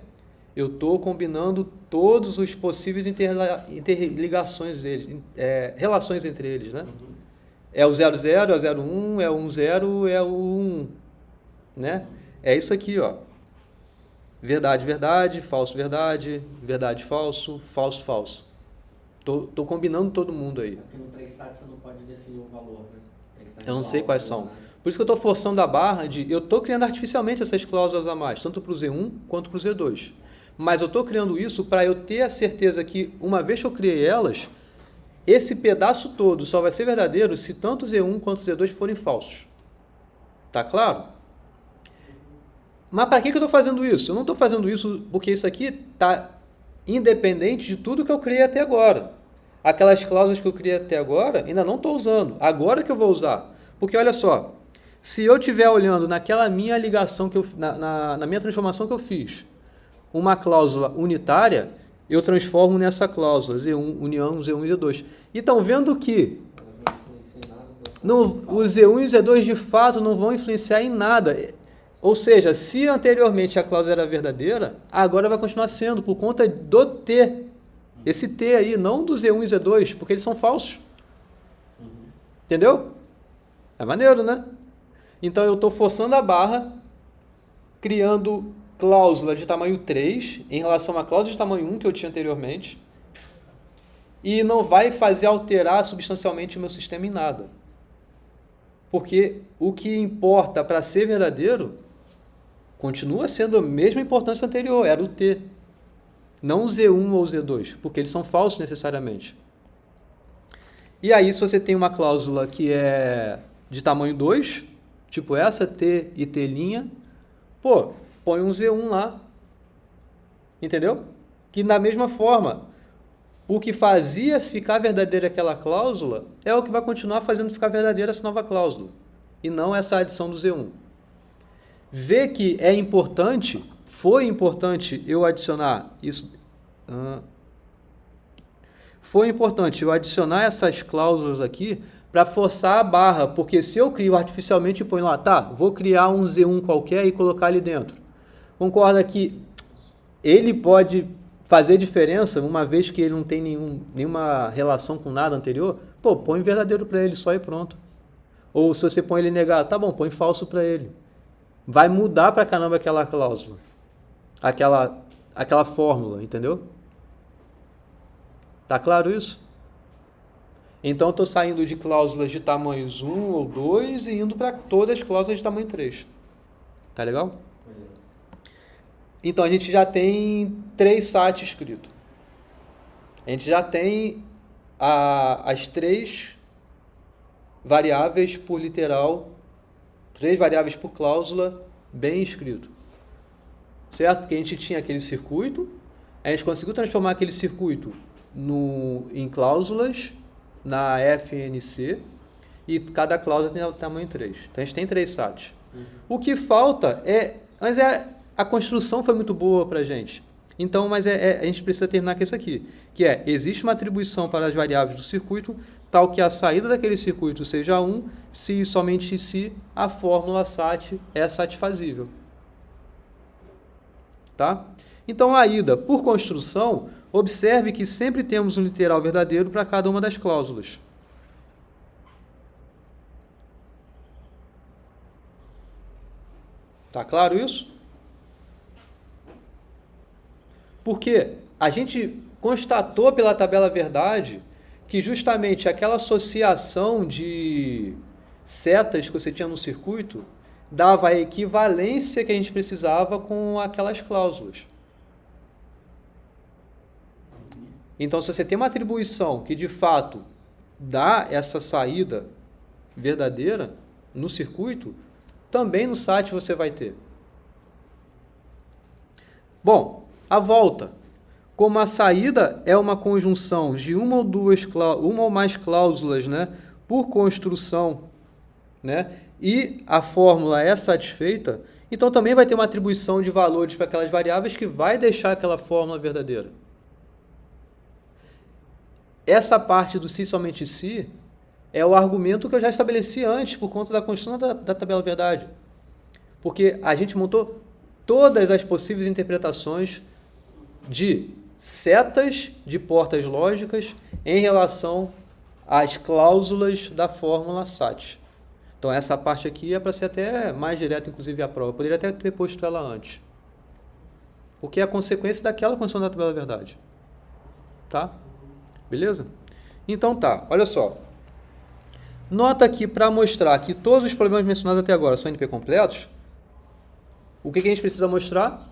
Eu estou combinando todos os possíveis interligações deles, relações entre eles, né? É o 00, é o 01, é o 10, é o 1, né? É isso aqui, ó. Verdade, verdade, falso, verdade, verdade, falso, falso, falso. Tô combinando todo mundo aí. Porque no 3 SAT você não pode definir o valor, né? Tem que estar Eu não igual, sei quais são. Por isso que eu estou forçando a barra eu estou criando artificialmente essas cláusulas a mais, tanto para o Z1 quanto para o Z2. Mas eu estou criando isso para eu ter a certeza que, uma vez que eu criei elas, esse pedaço todo só vai ser verdadeiro se tanto o Z1 quanto o Z2 forem falsos. Tá claro? Mas para que eu estou fazendo isso? Eu não estou fazendo isso porque isso aqui está independente de tudo que eu criei até agora. Aquelas cláusulas que eu criei até agora, ainda não estou usando. Agora que eu vou usar. Porque olha só, se eu estiver olhando naquela minha ligação, na minha transformação que eu fiz, uma cláusula unitária, eu transformo nessa cláusula, Z1, união, Z1 e Z2. E estão vendo que o Z1 e o Z2 de fato não vão influenciar em nada. Ou seja, se anteriormente a cláusula era verdadeira, agora vai continuar sendo por conta do T. Esse T aí, não do Z1 e Z2, porque eles são falsos. Entendeu? É maneiro, né? Então eu estou forçando a barra, criando cláusula de tamanho 3 em relação à cláusula de tamanho 1 que eu tinha anteriormente, e não vai fazer alterar substancialmente o meu sistema em nada. Porque o que importa para ser verdadeiro continua sendo a mesma importância anterior, era o T. Não o Z1 ou o Z2, porque eles são falsos necessariamente. E aí, se você tem uma cláusula que é de tamanho 2, tipo essa, T e T', põe um Z1 lá. Entendeu? Que da mesma forma, o que fazia ficar verdadeira aquela cláusula é o que vai continuar fazendo ficar verdadeira essa nova cláusula. E não essa adição do Z1. Vê que é importante, foi importante eu adicionar isso. Foi importante eu adicionar essas cláusulas aqui para forçar a barra, porque se eu crio artificialmente e ponho lá, tá, vou criar um Z1 qualquer e colocar ali dentro. Concorda que ele pode fazer diferença, uma vez que ele não tem nenhuma relação com nada anterior? Põe verdadeiro para ele só e pronto. Ou se você põe ele negado, tá bom, põe falso para ele. Vai mudar pra caramba aquela cláusula. Aquela fórmula, entendeu? Tá claro isso? Então eu estou saindo de cláusulas de tamanhos 1 ou 2 e indo para todas as cláusulas de tamanho 3. Tá legal? Então a gente já tem 3 SAT escrito. A gente já tem as 3 variáveis por literal, 3 variáveis por cláusula bem escrito. Certo? Porque a gente tinha aquele circuito, a gente conseguiu transformar aquele circuito em cláusulas na FNC e cada cláusula tem o tamanho 3. Então a gente tem 3 SATs. O que falta a construção foi muito boa para a gente. Então, mas a gente precisa terminar com isso aqui, que existe uma atribuição para as variáveis do circuito, tal que a saída daquele circuito seja 1, se e somente se a fórmula SAT é satisfazível. Tá? Então, a ida por construção, observe que sempre temos um literal verdadeiro para cada uma das cláusulas. Tá claro isso? Porque a gente constatou pela tabela verdade que justamente aquela associação de setas que você tinha no circuito dava a equivalência que a gente precisava com aquelas cláusulas. Então, se você tem uma atribuição que de fato dá essa saída verdadeira no circuito, também no SAT você vai ter. Bom, a volta. Como a saída é uma conjunção de uma ou mais cláusulas, né, por construção, né, e a fórmula é satisfeita, então também vai ter uma atribuição de valores para aquelas variáveis que vai deixar aquela fórmula verdadeira. Essa parte do se somente se é o argumento que eu já estabeleci antes por conta da construção da tabela verdade. Porque a gente montou todas as possíveis interpretações de setas de portas lógicas em relação às cláusulas da fórmula SAT. Então essa parte aqui é para ser até mais direta, inclusive, à prova. Eu poderia até ter posto ela antes. Porque é a consequência daquela construção da tabela verdade. Tá? Beleza? Então tá, olha só. Nota aqui para mostrar que todos os problemas mencionados até agora são NP completos. O que a gente precisa mostrar?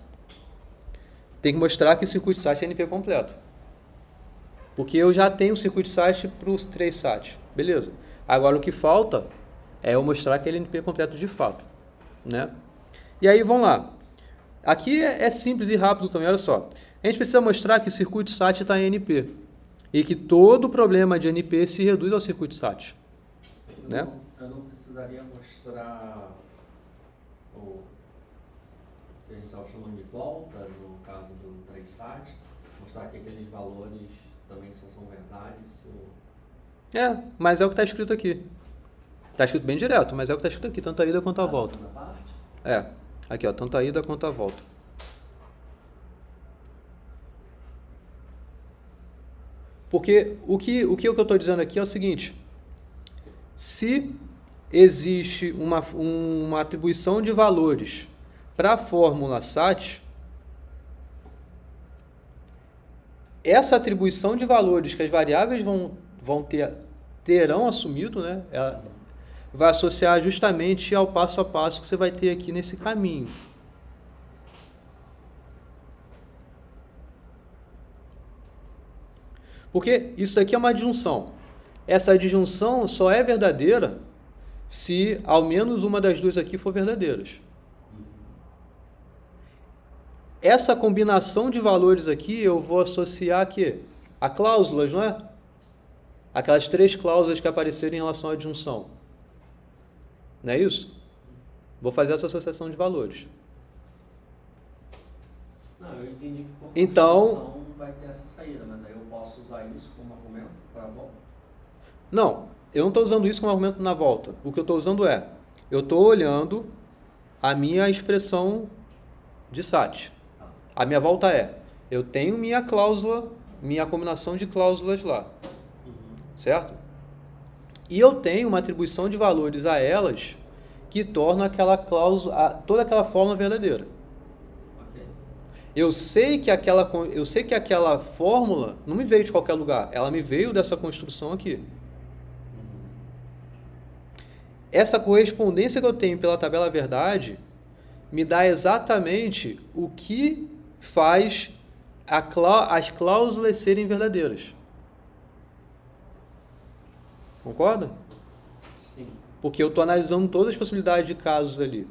Tem que mostrar que o circuito SAT é NP completo. Porque eu já tenho o circuito SAT para os 3 SAT. Beleza. Agora o que falta é eu mostrar que ele é NP completo de fato. Né? E aí vamos lá. Aqui é simples e rápido também, olha só. A gente precisa mostrar que o circuito SAT está em NP. E que todo problema de NP se reduz ao circuito SAT. Né? Eu não precisaria mostrar o que a gente estava chamando de volta, no caso do 3SAT, mostrar que aqueles valores também são verdades. Mas é o que está escrito aqui. Está escrito bem direto, mas é o que está escrito aqui, tanto a ida quanto a volta. Parte? Aqui, ó, tanto a ida quanto a volta. Porque o que eu estou dizendo aqui é o seguinte: se existe uma atribuição de valores para a fórmula SAT, essa atribuição de valores que as variáveis terão assumido, né, ela vai associar justamente ao passo a passo que você vai ter aqui nesse caminho. Porque isso daqui é uma adjunção. Essa adjunção só é verdadeira se ao menos uma das duas aqui for verdadeiras. Essa combinação de valores aqui eu vou associar aqui a cláusulas, não é? Aquelas 3 cláusulas que apareceram em relação à adjunção. Não é isso? Vou fazer essa associação de valores. Não, eu entendi que por então vai ter essa saída, mas aí eu posso usar isso como argumento para a volta? Não, eu não estou usando isso como argumento na volta. O que eu estou usando eu estou olhando a minha expressão de SAT. A minha volta eu tenho minha cláusula, minha combinação de cláusulas lá. Certo? E eu tenho uma atribuição de valores a elas que torna aquela cláusula, toda aquela fórmula verdadeira. Eu sei que aquela fórmula não me veio de qualquer lugar, ela me veio dessa construção aqui. Essa correspondência que eu tenho pela tabela verdade me dá exatamente o que faz as cláusulas serem verdadeiras. Concorda? Sim. Porque eu estou analisando todas as possibilidades de casos ali.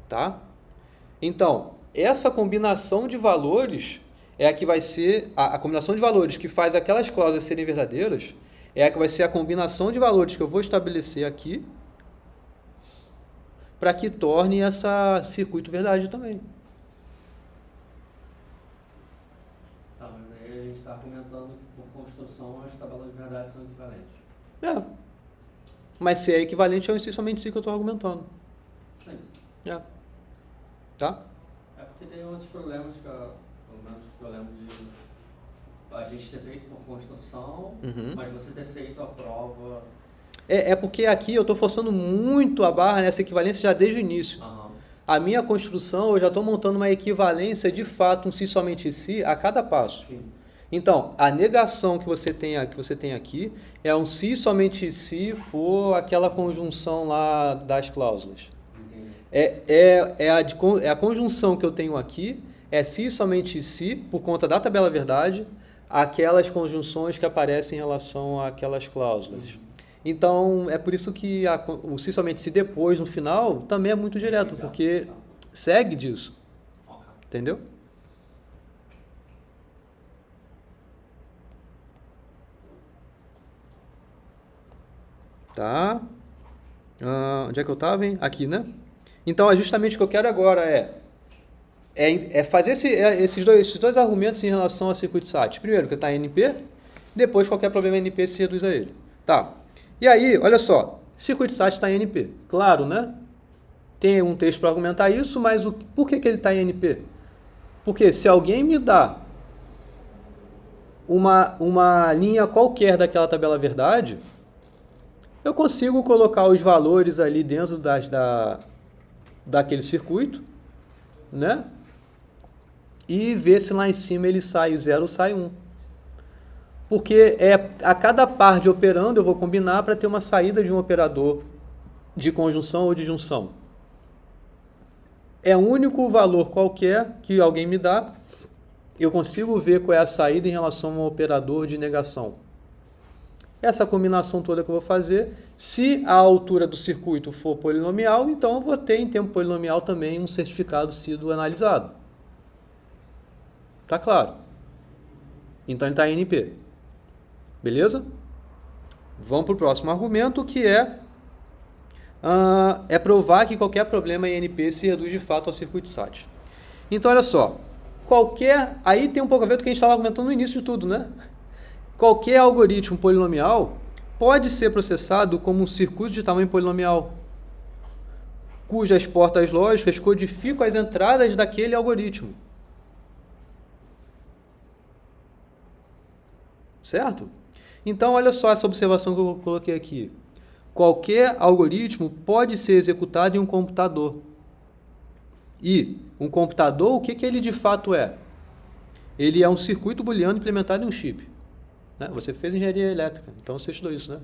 Tá? Então, essa combinação de valores é a que vai ser a combinação de valores que faz aquelas cláusulas serem verdadeiras, é a que vai ser a combinação de valores que eu vou estabelecer aqui para que torne essa circuito verdade também. Tá, mas aí a gente está argumentando que por construção as tabelas de verdade são equivalentes. É. Mas se é equivalente, é essencialmente isso que eu estou argumentando. Sim. É. Tá? É porque tem outros problemas que, pelo menos que eu lembro de a gente ter feito por construção, Uhum. mas você ter feito a prova. É porque aqui eu estou forçando muito a barra nessa equivalência já desde o início. Aham. A minha construção, eu já estou montando uma equivalência de fato, um se somente se, a cada passo. Sim. Então, a negação que você tem aqui é um se somente se for aquela conjunção lá das cláusulas. Entendi. É a conjunção que eu tenho aqui, é se somente se, por conta da tabela verdade, aquelas conjunções que aparecem em relação àquelas cláusulas. Então, é por isso que o se somente se depois, no final, também é muito direto, porque segue disso. Ok. Entendeu? Tá. Onde é que eu estava, hein? Aqui, né? Então, é justamente o que eu quero agora é fazer esses dois argumentos em relação a circuito SAT. Primeiro, que está em NP, depois qualquer problema em NP se reduz a ele. Tá. E aí, olha só, circuito SAT está em NP. Claro, né? Tem um texto para argumentar isso, mas por que ele está em NP? Porque se alguém me dá uma linha qualquer daquela tabela verdade, eu consigo colocar os valores ali dentro daquele circuito, né? E ver se lá em cima ele sai 0 ou sai 1. Porque a cada par de operando eu vou combinar para ter uma saída de um operador de conjunção ou de junção. É o único valor qualquer que alguém me dá, eu consigo ver qual é a saída em relação a um operador de negação. Essa combinação toda que eu vou fazer, se a altura do circuito for polinomial, então eu vou ter em tempo polinomial também um certificado sido analisado. Tá claro? Então ele está em NP. Beleza? Vamos para o próximo argumento, que é provar que qualquer problema em NP se reduz de fato ao circuito SAT. Então, olha só. Aí tem um pouco a ver com o que a gente estava argumentando no início de tudo, né? Qualquer algoritmo polinomial pode ser processado como um circuito de tamanho polinomial, cujas portas lógicas codificam as entradas daquele algoritmo. Certo? Então, olha só essa observação que eu coloquei aqui. Qualquer algoritmo pode ser executado em um computador. E um computador, o que ele de fato é? Ele é um circuito booleano implementado em um chip. Né? Você fez engenharia elétrica, então você estudou isso, né?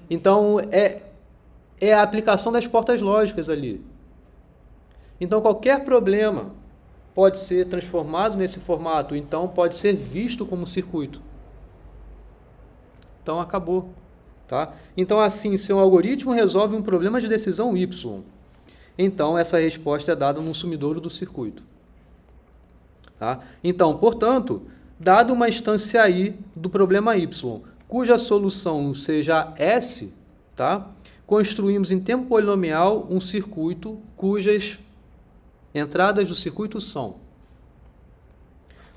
Então, é a aplicação das portas lógicas ali. Então, qualquer problema pode ser transformado nesse formato, então pode ser visto como circuito. Então, acabou. Tá? Então, assim, se um algoritmo resolve um problema de decisão Y, então essa resposta é dada no sumidouro do circuito. Tá? Então, portanto, dado uma instância I do problema Y, cuja solução seja S, tá? Construímos em tempo polinomial um circuito cujas entradas do circuito são.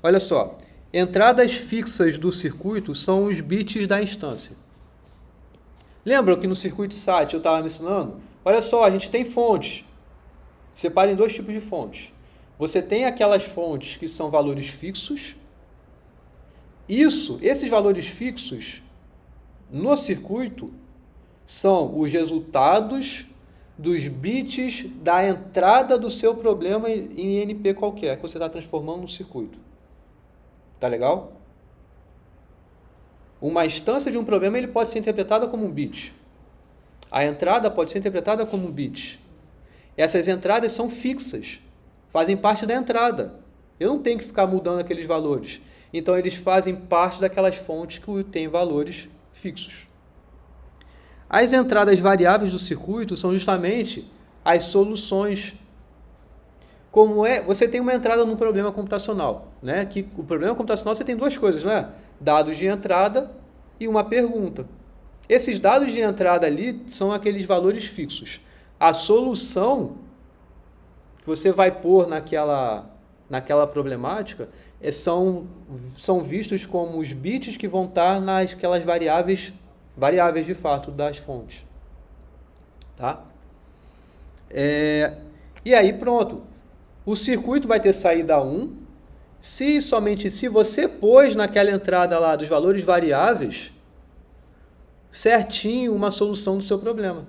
Olha só, entradas fixas do circuito são os bits da instância. Lembra que no circuito SAT eu estava me ensinando? Olha só, a gente tem fontes. Separa em dois tipos de fontes. Você tem aquelas fontes que são valores fixos. Esses valores fixos no circuito são os resultados dos bits da entrada do seu problema em NP qualquer, que você está transformando no circuito. Tá legal? Uma instância de um problema ele pode ser interpretada como um bit. A entrada pode ser interpretada como um bit. Essas entradas são fixas, fazem parte da entrada. Eu não tenho que ficar mudando aqueles valores. Então, eles fazem parte daquelas fontes que têm valores fixos. As entradas variáveis do circuito são justamente as soluções. Você tem uma entrada num problema computacional, né? Que o problema computacional você tem duas coisas, né? Dados de entrada e uma pergunta. Esses dados de entrada ali são aqueles valores fixos. a solução que você vai pôr naquela problemática são vistos como os bits que vão estar naquelas variáveis de fato das fontes. Tá? E aí pronto. O circuito vai ter saída 1. Somente se você pôs naquela entrada lá dos valores variáveis certinho uma solução do seu problema.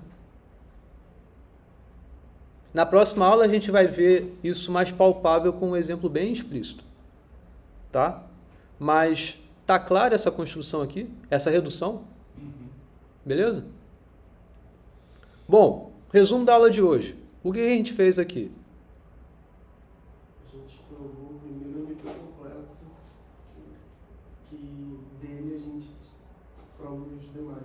Na próxima aula a gente vai ver isso mais palpável com um exemplo bem explícito. Tá? Mas tá clara essa construção aqui? Essa redução? Beleza? Bom, resumo da aula de hoje. O que a gente fez aqui? A gente provou o primeiro NP completo, que dele a gente prova os demais.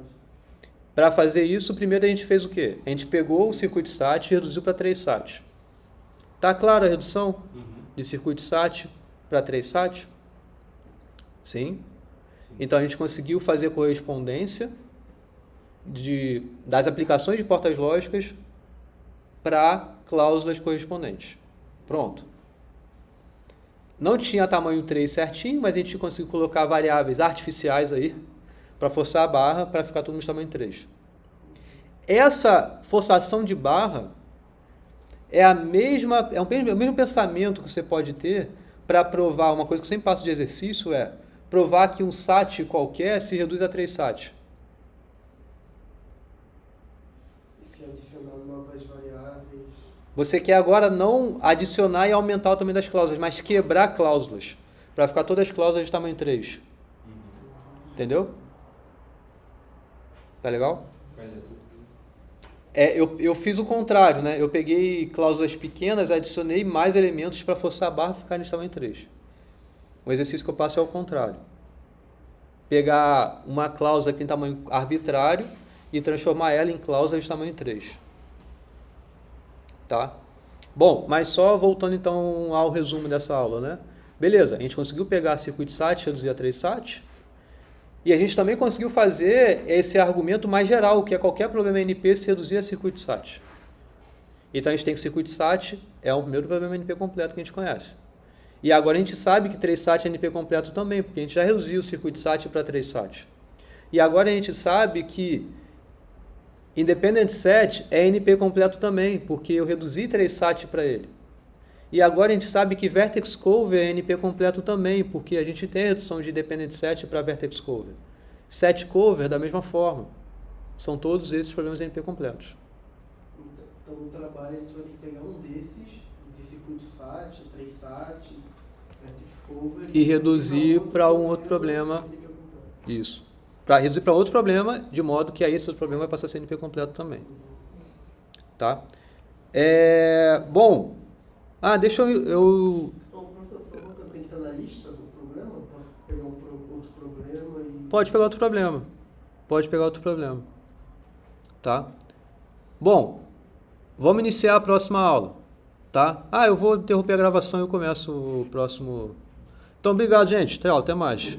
Para fazer isso, primeiro a gente fez o quê? A gente pegou o circuito SAT e reduziu para 3 SAT. Tá clara a redução de circuito SAT para 3 SAT? Sim? Então a gente conseguiu fazer correspondência das aplicações de portas lógicas para cláusulas correspondentes. Pronto. Não tinha tamanho 3 certinho, mas a gente conseguiu colocar variáveis artificiais aí para forçar a barra para ficar tudo no tamanho 3. Essa forçação de barra é o mesmo pensamento que você pode ter para provar uma coisa que eu sempre passo de exercício, provar que um SAT qualquer se reduz a 3 SAT. E se adicionar novas variáveis... Você quer agora não adicionar e aumentar o tamanho das cláusulas, mas quebrar cláusulas, para ficar todas as cláusulas de tamanho 3. Entendeu? Tá legal? Beleza. Eu fiz o contrário, né? Eu peguei cláusulas pequenas, adicionei mais elementos para forçar a barra ficar de tamanho 3. O exercício que eu passo é o contrário. Pegar uma cláusula que tem tamanho arbitrário e transformar ela em cláusula de tamanho 3. Tá? Bom, mas só voltando então ao resumo dessa aula, né? Beleza, a gente conseguiu pegar circuito SAT, reduzir a 3 SAT. E a gente também conseguiu fazer esse argumento mais geral, que é qualquer problema NP se reduzir a circuito SAT. Então a gente tem que circuito SAT é o primeiro problema NP completo que a gente conhece. E agora a gente sabe que 3 SAT é NP completo também, porque a gente já reduziu o circuito SAT para 3 SAT. E agora a gente sabe que Independent Set é NP completo também, porque eu reduzi 3 SAT para ele. E agora a gente sabe que Vertex Cover é NP completo também, porque a gente tem a redução de Independent Set para Vertex Cover. Set Cover da mesma forma. São todos esses problemas NP completos. Então no trabalho a gente vai ter que pegar um desses, de circuito SAT, 3 SAT, Vertex Cover... E reduzir para um outro problema. Isso. Para reduzir para outro problema, de modo que aí esse outro problema vai passar a ser NP completo também. Tá? Bom... deixa eu... Então, professor, uma coisa tem que estar na lista do problema? Posso pegar outro problema e... Pode pegar outro problema. Pode pegar outro problema. Tá? Bom, vamos iniciar a próxima aula. Tá? Eu vou interromper a gravação e eu começo o próximo... Então, obrigado, gente. Tchau, até mais.